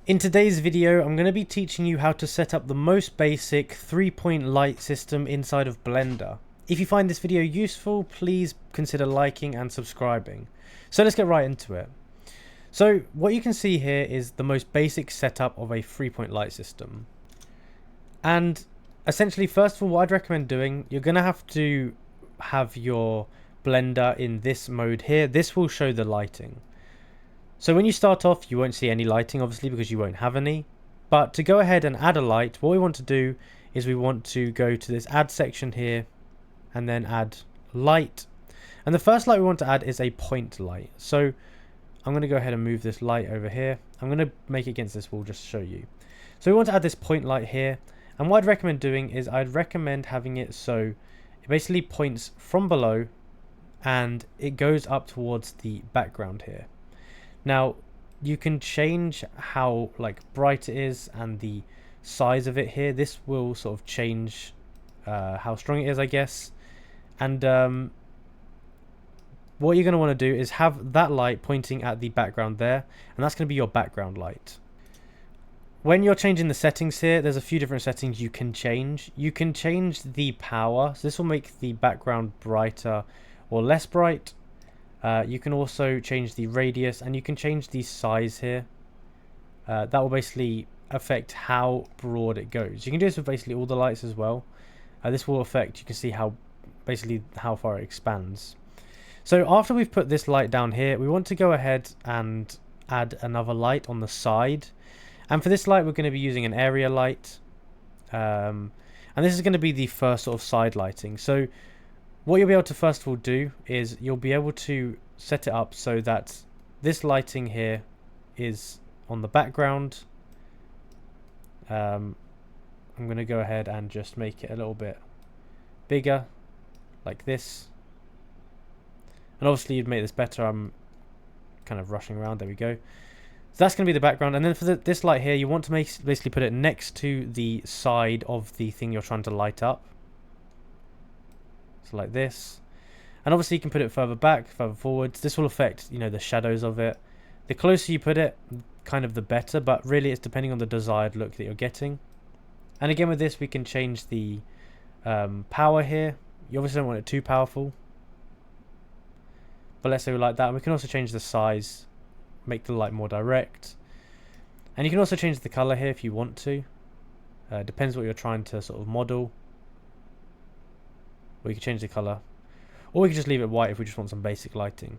In today's video, I'm going to be teaching you how to set up the most basic 3-point light system inside of Blender. If you find this video useful, please consider liking and subscribing. So let's get right into it. So what you can see here is the most basic setup of a 3-point light system. And essentially, first of all, what I'd recommend doing, you're going to have your Blender in this mode here. This will show the lighting. So when you start off, you won't see any lighting, obviously, because you won't have any. But to go ahead and add a light, what we want to do is we want to go to this add section here and then add light. And the first light we want to add is a point light. So I'm going to go ahead and move this light over here. I'm going to make it against this wall just to show you. So we want to add this point light here. And what I'd recommend doing is I'd recommend having it so it basically points from below and it goes up towards the background here. Now, you can change how bright it is and the size of it here. This will sort of change how strong it is, I guess. And what you're going to want to do is have that light pointing at the background there, and that's going to be your background light. When you're changing the settings here, there's a few different settings you can change. You can change the power, so this will make the background brighter or less bright. You can also change the radius, and you can change the size here. That will basically affect how broad it goes. You can do this with basically all the lights as well. This will affect, you can see how far it expands. So after we've put this light down here, we want to go ahead and add another light on the side. And for this light, we're going to be using an area light. And this is going to be the first sort of side lighting. So what you'll be able to first of all do is you'll be able to set it up so that this lighting here is on the background. I'm going to go ahead and just make it a little bit bigger, like this. And obviously you'd make this better. I'm kind of rushing around. There we go. So that's going to be the background. And then for this light here, you want to basically put it next to the side of the thing you're trying to light up. So like this. And obviously you can put it further back, further forwards. This will affect, the shadows of it. The closer you put it, kind of the better, but really it's depending on the desired look that you're getting. And again with this, we can change the power here. You obviously don't want it too powerful, but let's say we like that. And we can also change the size, make the light more direct. And you can also change the color here if you want to. Depends what you're trying to sort of model. Or you can change the color, or we can just leave it white if we just want some basic lighting.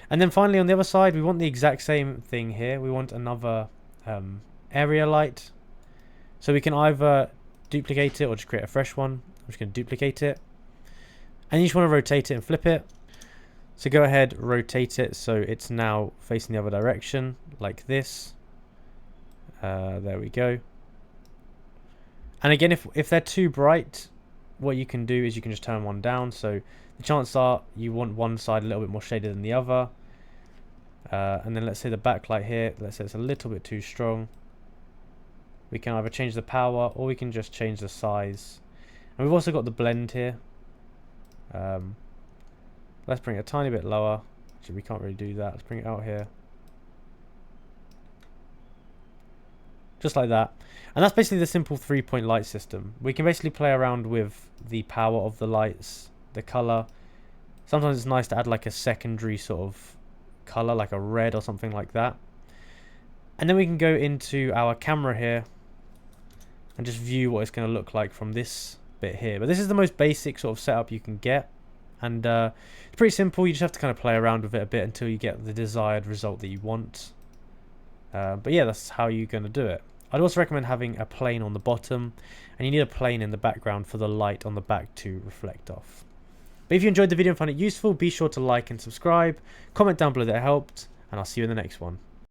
And then finally on the other side, we want the exact same thing here. We want another area light. So we can either duplicate it or just create a fresh one. I'm just going to duplicate it. And you just want to rotate it and flip it. So go ahead, rotate it so it's now facing the other direction, like this. There we go. And again, if they're too bright, what you can do is you can just turn one down. So the chances are you want one side a little bit more shaded than the other. And then let's say the backlight here, let's say it's a little bit too strong. We can either change the power or we can just change the size. And we've also got the blend here. Let's bring it a tiny bit lower. Actually, we can't really do that. Let's bring it out here. Just like that. And that's basically the simple 3-point light system. We can basically play around with the power of the lights, the color. Sometimes it's nice to add like a secondary sort of color, like a red or something like that. And then we can go into our camera here and just view what it's going to look like from this bit here. But this is the most basic sort of setup you can get. And it's pretty simple. You just have to kind of play around with it a bit until you get the desired result that you want. But yeah, that's how you're going to do it. I'd also recommend having a plane on the bottom, and you need a plane in the background for the light on the back to reflect off. But if you enjoyed the video and found it useful, be sure to like and subscribe, comment down below that it helped, and I'll see you in the next one.